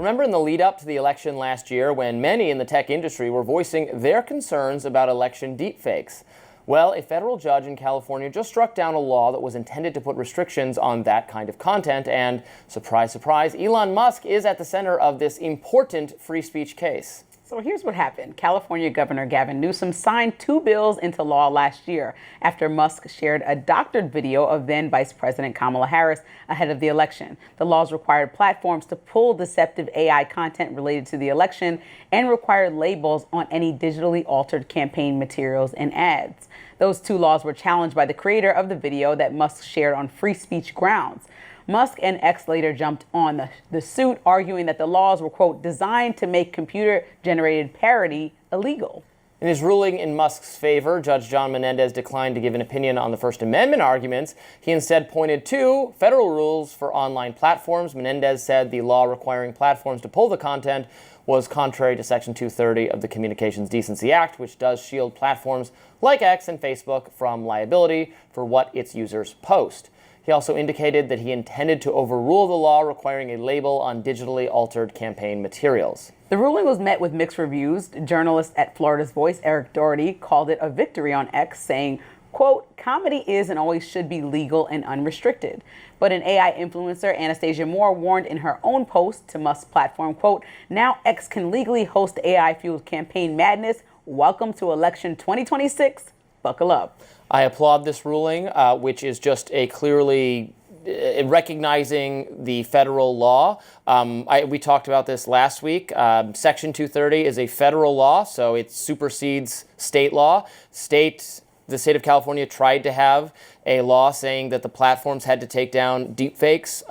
Remember in the lead up to the election last year when many in the tech industry were voicing their concerns about election deepfakes? Well, a federal judge in California just struck down a law that was intended to put restrictions on that kind of content. And surprise, surprise, Elon Musk is at the center of this important free speech case. So here's what happened. California Governor Gavin Newsom signed 2 bills into law last year after Musk shared a doctored video of then Vice President Kamala Harris ahead of the election. The laws required platforms to pull deceptive AI content related to the election and required labels on any digitally altered campaign materials and ads. Those 2 laws were challenged by the creator of the video that Musk shared on free speech grounds. Musk and X later jumped on the suit, arguing that the laws were, quote, designed to make computer-generated parody illegal. In his ruling in Musk's favor, Judge John Menendez declined to give an opinion on the First Amendment arguments. He instead pointed to federal rules for online platforms. Menendez said the law requiring platforms to pull the content was contrary to Section 230 of the Communications Decency Act, which does shield platforms like X and Facebook from liability for what its users post. He also indicated that he intended to overrule the law requiring a label on digitally altered campaign materials. The ruling was met with mixed reviews. Journalist at Florida's Voice, Eric Doherty, called it a victory on X, saying, quote, comedy is and always should be legal and unrestricted. But an AI influencer, Anastasia Moore, warned in her own post to Musk's platform, quote, now X can legally host AI-fueled campaign madness. Welcome to election 2026. Buckle up. I applaud this ruling, which is just a clearly recognizing the federal law. We talked about this last week. Section 230 is a federal law, so it supersedes state law. The state of California tried to have a law saying that the platforms had to take down deepfakes.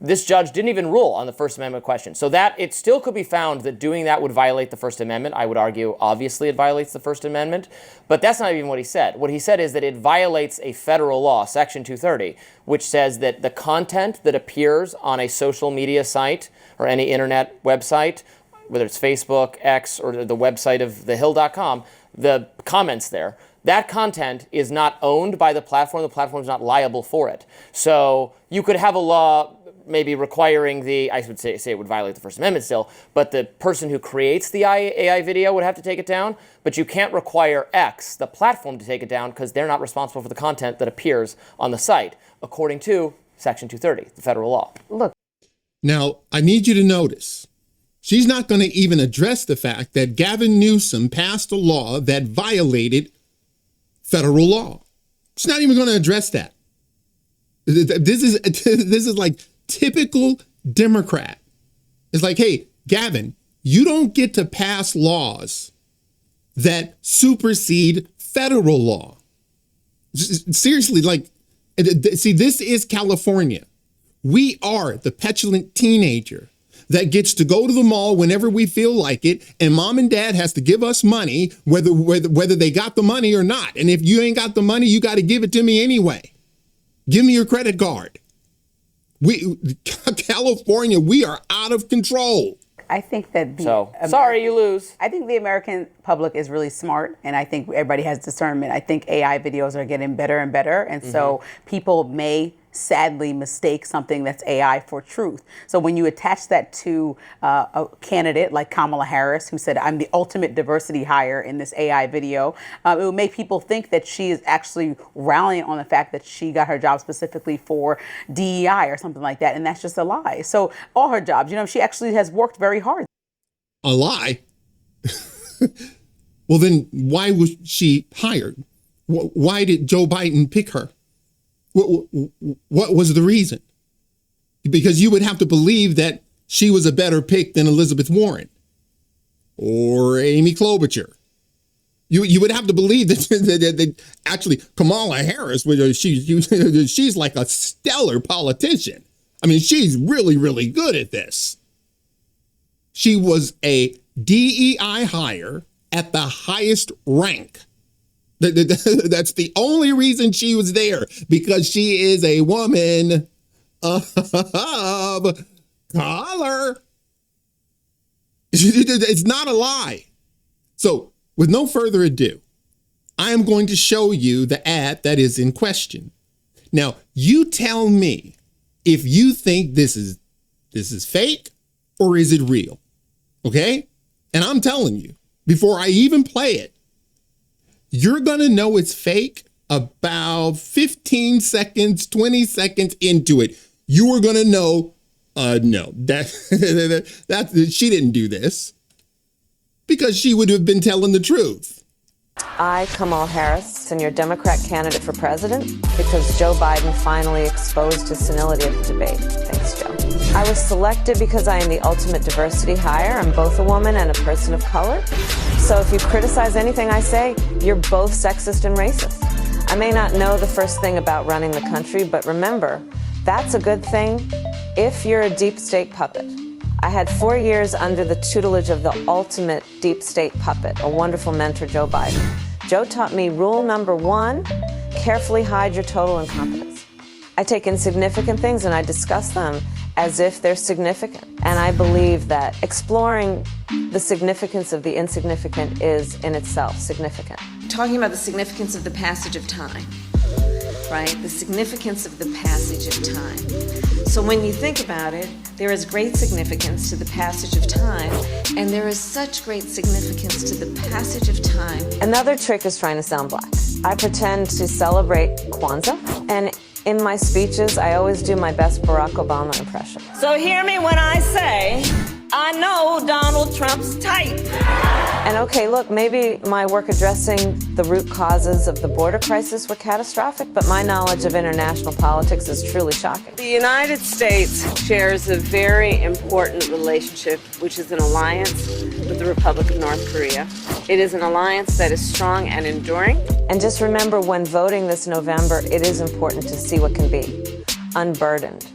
This judge didn't even rule on the First Amendment question. So that it still could be found that doing that would violate the First Amendment. I would argue, obviously, it violates the First Amendment. But that's not even what he said. What he said is that it violates a federal law, Section 230, which says that the content that appears on a social media site or any internet website, whether it's Facebook, X, or the website of thehill.com, the comments there, that content is not owned by the platform. The platform is not liable for it. So you could have a law maybe requiring I would say it would violate the First Amendment still, but the person who creates the AI video would have to take it down. But you can't require X, the platform, to take it down because they're not responsible for the content that appears on the site, according to Section 230, the federal law. Look. Now, I need you to notice, she's not going to even address the fact that Gavin Newsom passed a law that violated federal law. She's not even going to address that. This is like typical Democrat. It's like, hey, Gavin, you don't get to pass laws that supersede federal law. Seriously, like, see, this is California. We are the petulant teenager that gets to go to the mall whenever we feel like it, and mom and dad has to give us money, whether they got the money or not. And if you ain't got the money, you got to give it to me anyway. Give me your credit card. California, we are out of control. I think that sorry, you lose. I think the American public is really smart, and I think everybody has discernment. I think AI videos are getting better and better, and so people may sadly mistake something that's AI for truth. So when you attach that to a candidate like Kamala Harris, who said, I'm the ultimate diversity hire in this AI video, it will make people think that she is actually rallying on the fact that she got her job specifically for DEI or something like that. And that's just a lie. So all her jobs, she actually has worked very hard. A lie? Well, then why was she hired? Why did Joe Biden pick her? What was the reason? Because you would have to believe that she was a better pick than Elizabeth Warren or Amy Klobuchar. You would have to believe that actually Kamala Harris, she's like a stellar politician. I mean, she's really, really good at this. She was a DEI hire at the highest rank. That's the only reason she was there, because she is a woman of color. It's not a lie. So with no further ado, I am going to show you the ad that is in question. Now, you tell me if you think this is fake or is it real? Okay? And I'm telling you, before I even play it, you're going to know it's fake about 15 seconds, 20 seconds into it. You are going to know, no, that she didn't do this, because she would have been telling the truth. I, Kamala Harris, and your Democrat candidate for president, because Joe Biden finally exposed his senility at the debate. Thanks, Joe. I was selected because I am the ultimate diversity hire. I'm both a woman and a person of color. So if you criticize anything I say, you're both sexist and racist. I may not know the first thing about running the country, but remember, that's a good thing if you're a deep state puppet. I had 4 years under the tutelage of the ultimate deep state puppet, a wonderful mentor, Joe Biden. Joe taught me rule number 1, carefully hide your total incompetence. I take insignificant things and I discuss them as if they're significant. And I believe that exploring the significance of the insignificant is in itself significant. Talking about the significance of the passage of time, right? The significance of the passage of time. So when you think about it, there is great significance to the passage of time, and there is such great significance to the passage of time. Another trick is trying to sound black. I pretend to celebrate Kwanzaa, and in my speeches, I always do my best Barack Obama impression. So hear me when I say, I know Donald Trump's type. And okay, look, maybe my work addressing the root causes of the border crisis were catastrophic, but my knowledge of international politics is truly shocking. The United States shares a very important relationship, which is an alliance with the Republic of North Korea. It is an alliance that is strong and enduring. And just remember, when voting this November, it is important to see what can be unburdened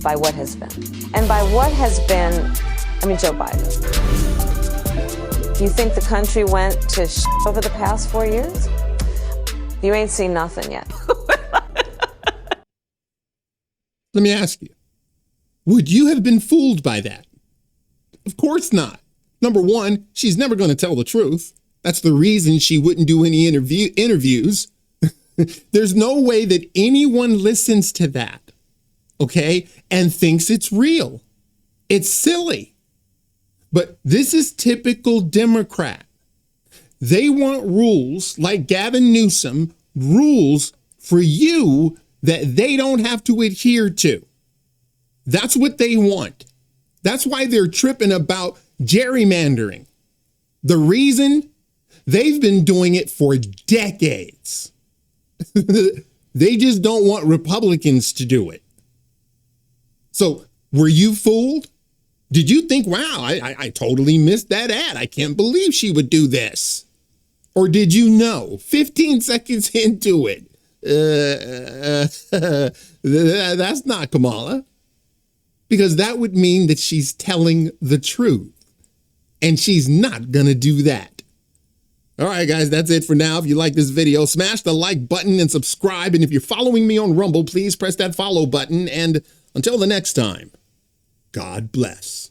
by what has been. And by what has been, I mean Joe Biden. You think the country went to over the past 4 years? You ain't seen nothing yet. Let me ask you, would you have been fooled by that? Of course not. Number one, she's never going to tell the truth. That's the reason she wouldn't do any interviews. There's no way that anyone listens to that, okay, and thinks it's real. It's silly. But this is typical Democrat. They want rules like Gavin Newsom, rules for you that they don't have to adhere to. That's what they want. That's why they're tripping about gerrymandering. The reason, they've been doing it for decades. They just don't want Republicans to do it. So were you fooled? Did you think, wow, I totally missed that ad. I can't believe she would do this. Or did you know 15 seconds into it, that's not Kamala? Because that would mean that she's telling the truth. And she's not going to do that. All right, guys, that's it for now. If you like this video, smash the like button and subscribe. And if you're following me on Rumble, please press that follow button. And until the next time, God bless.